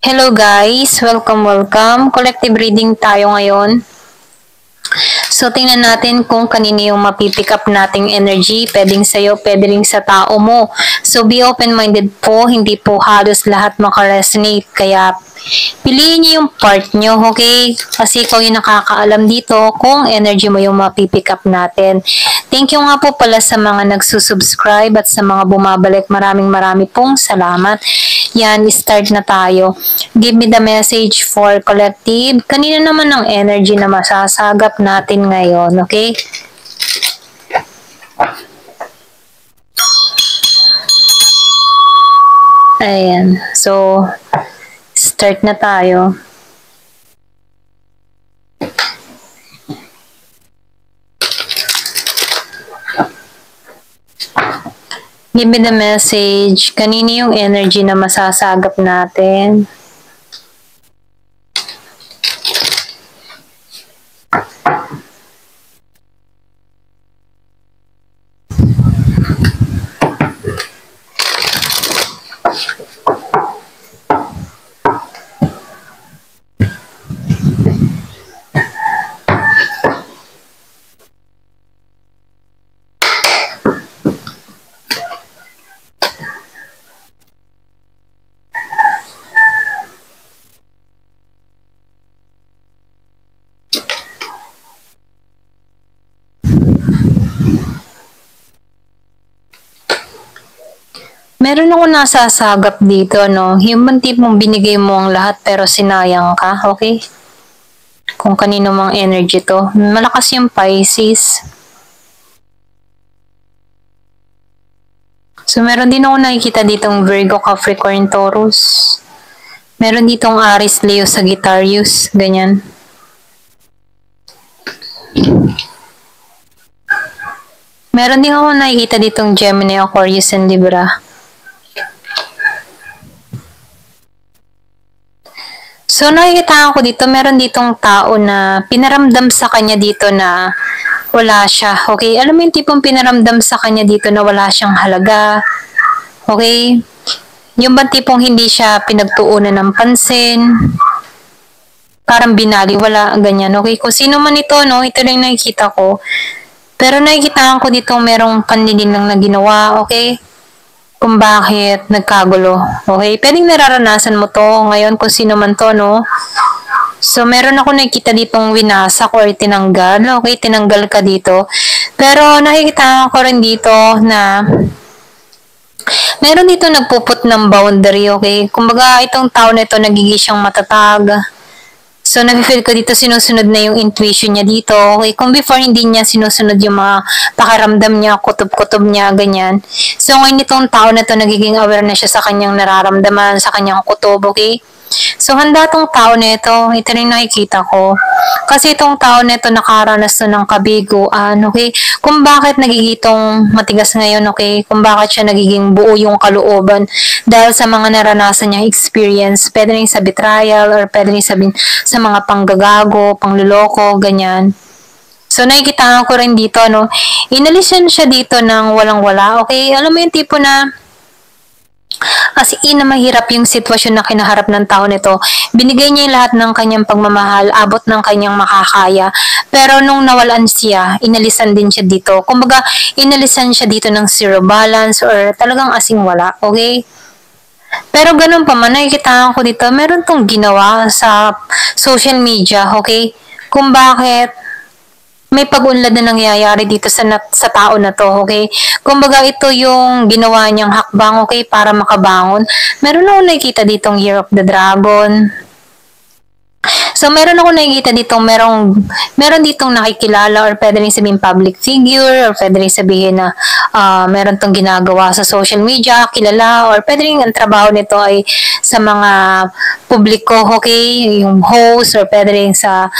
Hello guys! Welcome! Collective reading tayo ngayon. So, tingnan natin kung kanino yung mapipick up nating energy. Pwedeng sa'yo, pwede rin sa tao mo. So, be open-minded po. Hindi po halos lahat makaresonate. Kaya, piliin niyo yung part nyo, okay? Kasi ikaw yung nakakaalam dito kung energy mo yung mapipick up natin. Thank you nga po pala sa mga nagsusubscribe at sa mga bumabalik. Maraming pong salamat. Yan, start na tayo. Give me the message for collective. Kanina naman ang energy na masasagap natin ngayon, okay? Ayan. So, start na tayo. Give me the message. Kanino yung energy na masasagap natin? Meron ako nasasagap dito, no? Yung bang tipong binigay mo ang lahat pero sinayang ka, okay? Kung kanino mang energy to. Malakas yung Pisces. So, meron din ako nakikita ditong Virgo, Capricorn, Taurus. Meron ditong Aries, Leo, Sagittarius. Ganyan. Meron din ako nakikita ditong Gemini, Aquarius, and Libra. So, nakikita ko dito, meron ditong tao na pinaramdam sa kanya dito na wala siya. Okay? Alam mo yung tipong pinaramdam sa kanya dito na wala siyang halaga. Okay? Yung bang tipong hindi siya pinagtuunan ng pansin. Parang binaliwala, ganyan. Okay? Kung sino man ito, no? Ito lang nakikita ko. Pero nakikita ko dito merong panlilinlang na ginawa. Okay? Kung bakit nagkagulo. Okay? Pwedeng nararanasan mo to ngayon kung sino man to, no? So, meron ako nakikita ditong winasak or tinanggal. Okay? Tinanggal ka dito. Pero, nakikita ko rin dito na meron dito nagpuput ng boundary. Okay? Kumbaga, itong tao na ito nagiging siyang matatag. So, nafe-feel ko dito sinusunod na yung intuition niya dito. Okay? Kung before hindi niya sinusunod yung mga pakiramdam niya, kutob-kutob niya, ganyan. So, ngayon itong tao na to nagiging aware na siya sa kanyang nararamdaman, sa kanyang kutob, okay? So, handa tong tao na ito rin nakikita ko. Kasi itong tao na ito nakaranas na ng kabiguan, okay? Kung bakit nagigitong matigas ngayon, okay? Kung bakit siya nagiging buo yung kalooban dahil sa mga naranasan niyang experience. Pwede rin sa betrayal or pwede rin sabihin sa mga panggagago, pangluloko, ganyan. So, nakikita ko rin dito, no? Inalisan siya dito ng walang-wala, okay? Alam mo yung tipo na as in na mahirap yung sitwasyon na kinaharap ng tao nito. Binigay niya yung lahat ng kanyang pagmamahal, abot ng kanyang makakaya. Pero nung nawalan siya, inalisan din siya dito. Kumbaga, inalisan siya dito ng zero balance or talagang asing wala, okay? Pero ganun pa man, nakikita ko dito, meron tong ginawa sa social media, okay? Kung bakit may pag-unlad na nangyayari dito sa tao na to, okay? Kumbaga, ito yung ginawa niyang hakbang, okay, para makabangon. Meron ako nakikita ditong Year of the Dragon. So, meron ako nakikita ditong meron ditong nakikilala or pwede rin sabihin public figure or pwede rin sabihin na meron tong ginagawa sa social media, kilala, or pwede rin ang trabaho nito ay sa mga publiko, okay? Yung host or pwede rin sa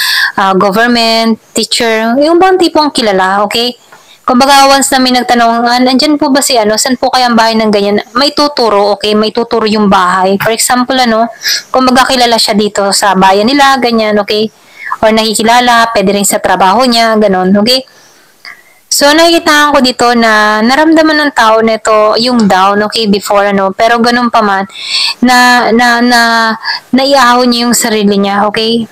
government, teacher, yung bang tipong kilala, okay? Kumbaga, once na may nagtanong, nandyan po ba si saan po kaya ang bahay ng ganyan? May tuturo, okay? May tuturo yung bahay. For example, kumbaga kilala siya dito sa bayan nila, ganyan, okay? Or nakikilala, pwede rin sa trabaho niya, ganon, okay? So, nakikita ko dito na naramdaman ng tao nito yung down, okay, before, ano, pero ganun pa man, naiahon niya yung sarili niya, okay?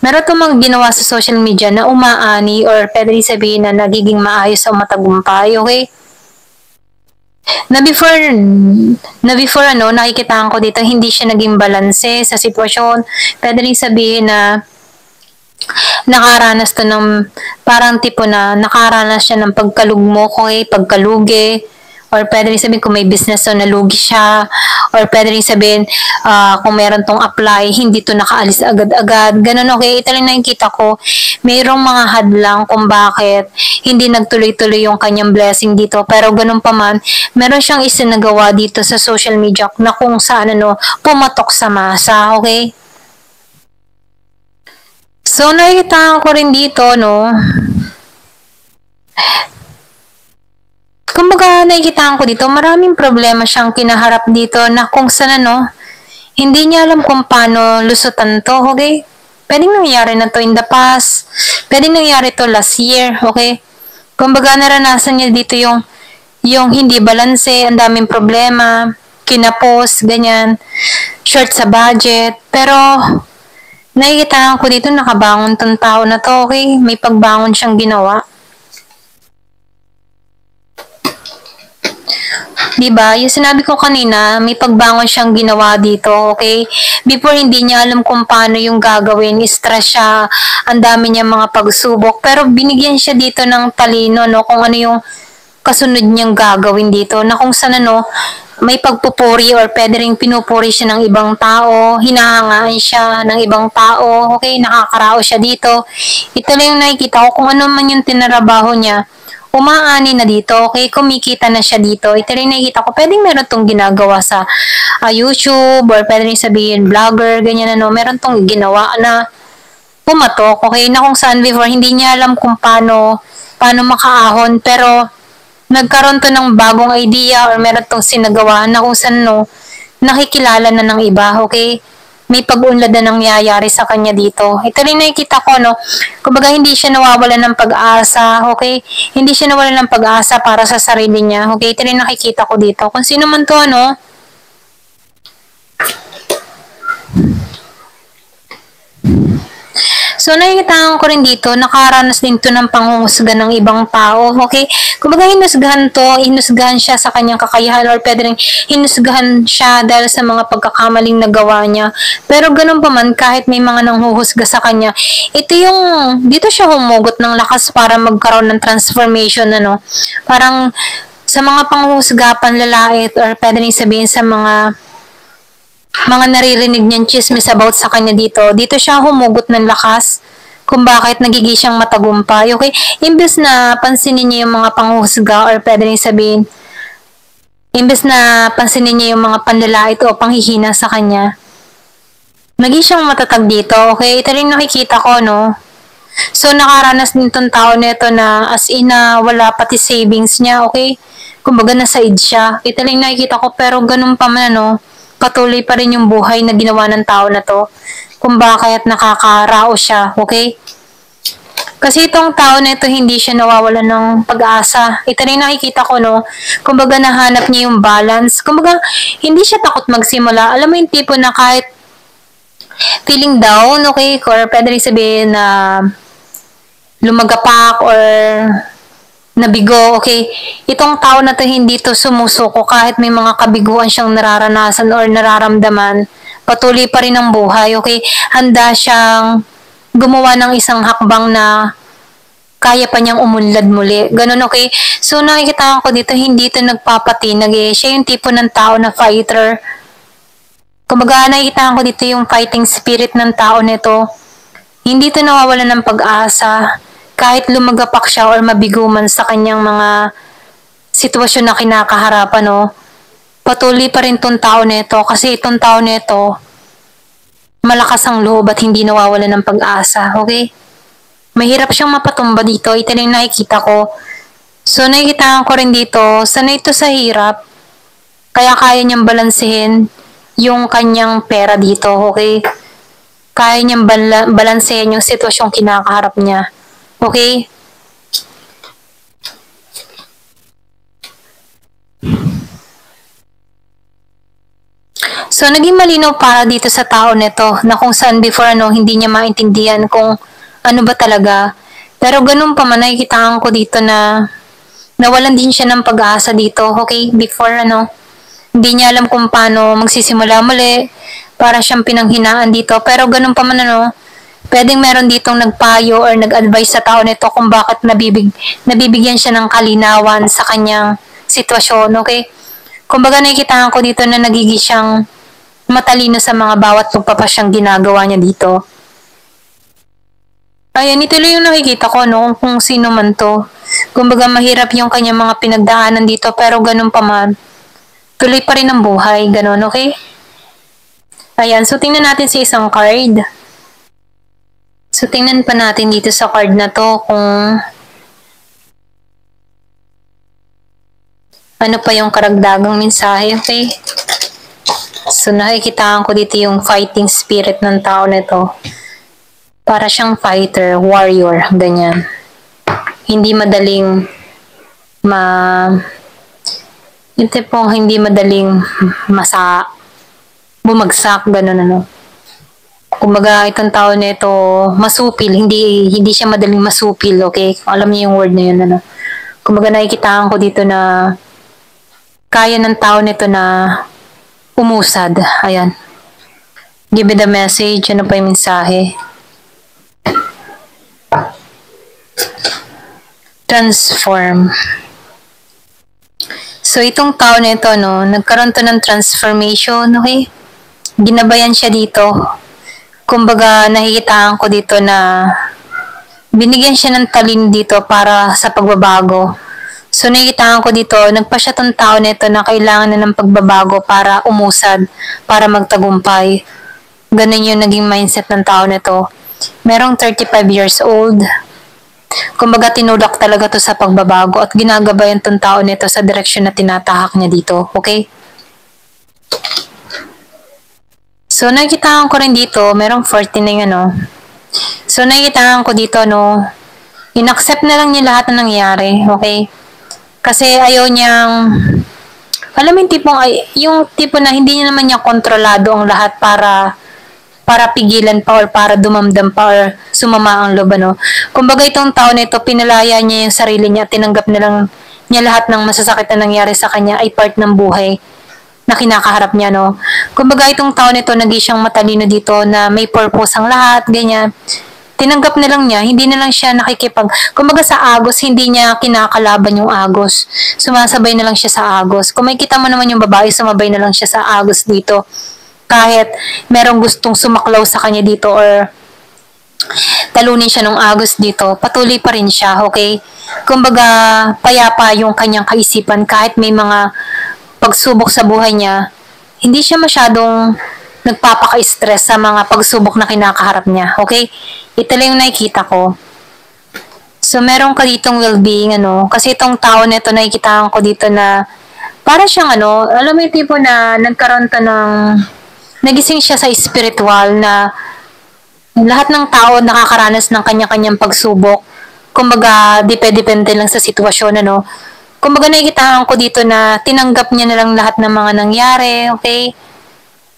Meron itong mga ginawa sa social media na umaani or pwede sabihin na nagiging maayos o matagumpay, okay? Na before ano, nakikita ko dito, hindi siya naging balanse sa sitwasyon. Pwede rin sabihin na nakaranas to ng parang tipo na nakaranas siya ng pagkalugmok, okay, pagkalugi, or pwede rin sabihin kung may business to nalugi siya, or pwede rin sabihin kung meron tong apply, hindi to nakaalis agad-agad, ganun, okay. Ito lang nakikita ko, mayroong mga hadlang kung bakit hindi nagtuloy-tuloy yung kanyang blessing dito, pero ganun pa man, meron siyang isinagawa dito sa social media na kung saan ano, pumatok sa masa, okay. So, nakikita ko rin dito, no, kumbaga nakikita ko dito, maraming problema siyang kinaharap dito na kung saan, ano, hindi niya alam kung paano lusutan to, okay? Pwedeng nangyari na to in the past, pwedeng nangyari to last year, okay? Kumbaga naranasan niya dito yung hindi balanse, ang daming problema, kinapos, ganyan, short sa budget, pero nakikita ko dito nakabangon tong tao na to, okay? May pagbangon siyang ginawa. Diba? Yung sinabi ko kanina, may pagbangon siyang ginawa dito, okay? Before, hindi niya alam kung paano yung gagawin. Stress siya, ang dami niya mga pagsubok. Pero binigyan siya dito ng talino, no? Kung ano yung kasunod niyang gagawin dito. Na kung saan, ano, may pagpupuri or pwede rin pinupuri siya ng ibang tao, hinahangaan siya ng ibang tao, okay, nakakarao siya dito. Ito lang yung nakikita ko, kung ano man yung tinarabaho niya, umaani na dito, okay, kumikita na siya dito. Ito rin nakikita ko, pwedeng meron tong ginagawa sa YouTube, or pwede rin sabihin vlogger, ganyan, ano, meron tong ginawa na pumatok, okay, na kung saan before, hindi niya alam kung paano makaahon, pero nagkaroon to ng bagong idea or meron tong sinagawa na kung saan, no, nakikilala na ng iba, okay? May pag-unlad na nangyayari sa kanya dito. Ito rin nakikita ko, no? Kumbaga, hindi siya nawawala ng pag-asa, okay? Hindi siya nawawala ng pag-asa para sa sarili niya, okay? Ito rin nakikita ko dito. Kung sino man to, no? So, nakikita ko rin dito, nakaranas din to ng panghuhusga ng ibang tao, okay? Kumbaga, hinusgahan siya sa kanyang kakayahan, or pwede rin hinusgahan siya dahil sa mga pagkakamaling nagawa niya. Pero ganun pa man, kahit may mga nanghuhusga sa kanya, ito yung, dito siya humugot ng lakas para magkaroon ng transformation, ano? Parang, sa mga panghuhusga, panlalait, or pwede rin sabihin sa mga naririnig niyang chismis about sa kanya dito siya humugot ng lakas kung bakit nagiging siyang matagumpay, okay? Imbes na pansinin niya yung mga panghusga, or pwede rin sabihin, imbes na pansinin niya yung mga panlalait o panghihina sa kanya, naging siyang matatag dito, okay? Ito rin nakikita ko, no? So, nakaranas din tong tao nito na as in na wala pati savings niya, okay? Kumbaga nasa-id siya. Ito rin nakikita ko, pero ganun pa man, no? Patuloy pa rin yung buhay na ginawa ng tao na to. Kung bakit nakakarao siya, okay? Kasi itong tao na ito, hindi siya nawawala ng pag-asa. Ito rin nakikita ko, no? Kumbaga nahanap niya yung balance. Kumbaga, hindi siya takot magsimula. Alam mo yung tipo na kahit feeling down, okay? Or pwede rin sabihin na lumagapak or nabigo, okay? Itong tao na to hindi to sumusuko kahit may mga kabiguan siyang nararanasan or nararamdaman. Patuloy pa rin ang buhay, okay? Handa siyang gumawa ng isang hakbang na kaya pa niyang umunlad muli. Ganun, okay? So, nakikita ko dito, hindi to nagpapatinag eh. Siya yung tipo ng tao na fighter. Kumbaga, nakikita ko dito yung fighting spirit ng tao nito. Hindi to nawawala ng pag-asa. Kahit lumagapak siya or mabigo man sa kanyang mga sitwasyon na kinakaharapan, no, patuloy pa rin tong tao nito kasi itong tao nito malakas ang loob at hindi nawawala ng pag-asa, okay? Mahirap siyang mapatumba dito, ito na yung nakikita ko. So, nakikita ko rin dito, sanay ito sa hirap, kaya kaya niyang balansehin yung kanyang pera dito, okay? Kaya niyang balansehin yung sitwasyong kinakaharap niya. Okay? So, naging malinaw para dito sa tao nito na kung saan before hindi niya maintindihan kung ano ba talaga. Pero ganun pa man, nakikitaan ko dito na nawalan din siya ng pag-asa dito. Okay, before hindi niya alam kung paano magsisimula muli. Para siyang pinanghinaan dito. Pero ganun pa man pwedeng meron ditong nagpayo or nag-advise sa tao nito kung bakit nabibigyan siya ng kalinawan sa kanyang sitwasyon. Okay? Kumbaga nakikitaan ko dito na nagiging siyang matalino sa mga bawat pagpapasyang ginagawa niya dito. Ayan, ito lang yung nakikita ko, kung sino man to. Kumbaga mahirap yung kanyang mga pinagdaanan dito, pero ganun pa man. Tuloy pa rin ang buhay, ganun, okay? Ayan, so tingnan natin sa isang card. So tingnan pa natin dito sa card na to kung ano pa yung karagdagang mensahe, okay? So, nakikitaan ko dito yung fighting spirit ng tao nito. Para siyang fighter, warrior, ganyan. Hindi madaling yung tipong hindi madaling bumagsak, ganun, Kumbaga, itong tao nito, masupil, hindi siya madaling masupil, okay? Alam niyo yung word na yun, Kumbaga, nakikitaan ko dito na kaya ng tao nito na umusad. Ayan. Give me the message. Ano pa yung mensahe? Transform. So, itong tao na ito, nagkaroon to ng transformation, okay? Ginabayan siya dito. Kumbaga, nakikitaan ko dito na binigyan siya ng talino dito para sa pagbabago. So, nakikitaan ko dito, nagpa siya tong tao nito na kailangan na ng pagbabago para umusad, para magtagumpay. Ganun yung naging mindset ng tao nito. Merong 35 years old. Kumbaga, tinulak talaga to sa pagbabago at ginagabayan tong tao nito sa direksyon na tinatahak niya dito. Okay? So, nakikitaan ko rin dito, merong 49 So, nakikitaan ko dito, in-accept na lang niya lahat na nangyari. Okay? Kasi ayaw niyang, alam mo yung tipo na hindi niya naman niya kontrolado ang lahat para pigilan pa or para dumamdam pa or sumama ang loob, Kumbaga itong tao nito, pinalaya niya yung sarili niya, tinanggap na lang niya lahat ng masasakit na nangyari sa kanya ay part ng buhay na kinakaharap niya, Kumbaga itong tao nito, naging siyang matalino dito na may purpose ang lahat, ganyan. Tinanggap na lang niya, hindi na lang siya kumbaga sa agos, hindi niya kinakalaban yung agos. Sumasabay na lang siya sa agos. Kung may kita mo naman yung babae, sumabay na lang siya sa agos dito. Kahit merong gustong sumaklaw sa kanya dito or talunin siya ng agos dito, patuloy pa rin siya, okay? Kumbaga, payapa yung kanyang kaisipan kahit may mga pagsubok sa buhay niya, hindi siya masyadong nagpapaka-stress sa mga pagsubok na kinakaharap niya, okay? Ito lang yung nakikita ko. So, meron ka ditong well-being, kasi itong tao nito, nakikitaan ko dito na para siyang alam mo yung tipo na nagkaroon to nagising siya sa spiritual na lahat ng tao nakakaranas ng kanya-kanyang pagsubok. Kumbaga, depende lang sa sitwasyon, Kumbaga, nakikitaan ko dito na tinanggap niya na lang lahat ng mga nangyari, okay?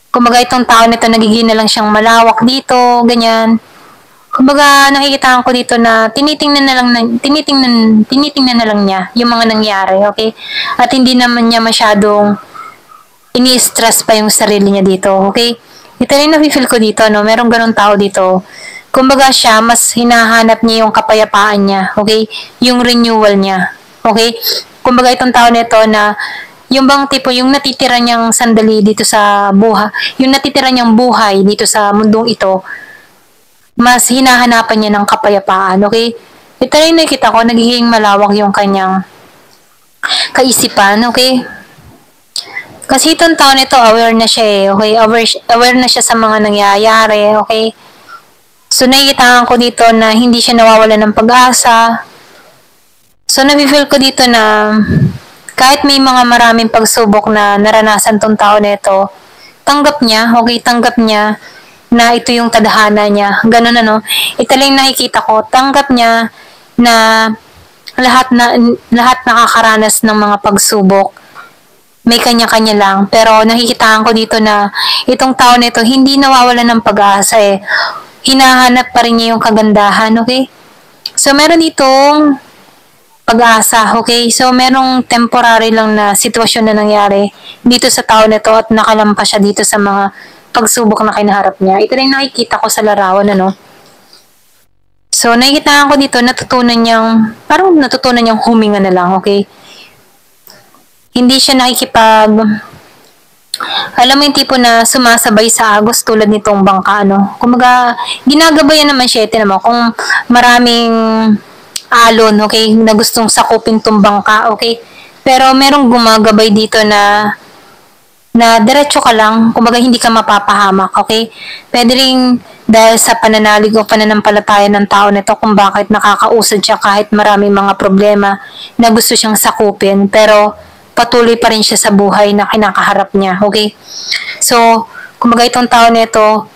Kumbaga, itong tao nito, nagiging na lang siyang malawak dito, ganyan. Kumbaga, nakikitaan ko dito na tinitingnan na lang niya yung mga nangyari, okay? At hindi naman niya masyadong ini-stress pa yung sarili niya dito, okay? Ito rin nafe-feel ko dito, merong ganun tao dito. Kumbaga siya, mas hinahanap niya yung kapayapaan niya, okay? Yung renewal niya, okay? Kumbaga itong tao nito na yung bang tipo, yung natitira niyang sandali dito sa buhay, yung natitira niyang buhay dito sa mundong ito, mas hinahanapan niya ng kapayapaan, okay? Ito rin nakita ko, nagiging malawak yung kanyang kaisipan, okay? Kasi itong tao nito, aware na siya okay? Aware na siya sa mga nangyayari, okay? So, nakikita ko dito na hindi siya nawawala ng pag-asa. So, nafe-feel ko dito na kahit may mga maraming pagsubok na naranasan tong tao nito, tanggap niya, okay? Tanggap niya na ito yung tadhana niya. Ganun Ito lang nakikita ko, tanggap niya na lahat nakakaranas ng mga pagsubok. may kanya-kanya lang. Pero nakikitaan ko dito na itong tao na ito, hindi nawawala ng pag-asa eh. Hinahanap pa rin niya yung kagandahan, okay? So, meron ditong pag-asa, okay? So, merong temporary lang na sitwasyon na nangyari dito sa tao na ito at nakalampas siya dito sa mga pagsubok na kinaharap niya. Ito rin nakikita ko sa larawan, ano? So, nakikita ko dito, parang natutunan niyang huminga na lang, okay? Hindi siya alam mo yung tipo na sumasabay sa agos tulad nitong bangka, no? Kumaga, ginagabayan naman siya, naman kung maraming alon, okay, na gustong sakupin tong bangka, okay? Pero merong gumagabay dito na diretso ka lang, kumbaga hindi ka mapapahamak, okay? Pwede rin dahil sa pananalig o pananampalataya ng tao nito kung bakit nakakausad siya kahit maraming mga problema na gusto siyang sakupin, pero patuloy pa rin siya sa buhay na kinakaharap niya, okay? So, kumbaga itong tao nito,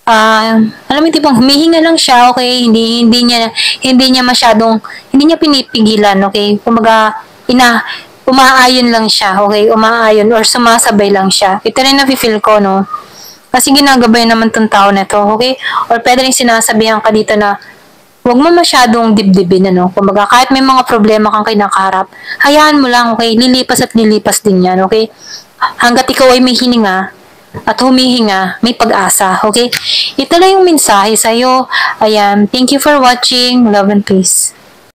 alam mo tipong humihinga lang siya, okay? Hindi niya pinipigilan, okay? Kumbaga, umaayon lang siya, okay? Umaayon or sumasabay lang siya. Ito rin nafe-feel ko, no? Kasi ginagabay naman tong tao na to, okay? Or pwede rin sinasabihan ka dito na huwag mo masyadong dibdibin, ano? Kumbaga, kahit may mga problema kang kinakaharap, hayaan mo lang, okay? Lilipas at lilipas din yan, okay? Hanggat ikaw ay may hininga at humihinga, may pag-asa, okay? Ito lang yung mensahe sa'yo. Ayan, thank you for watching. Love and peace.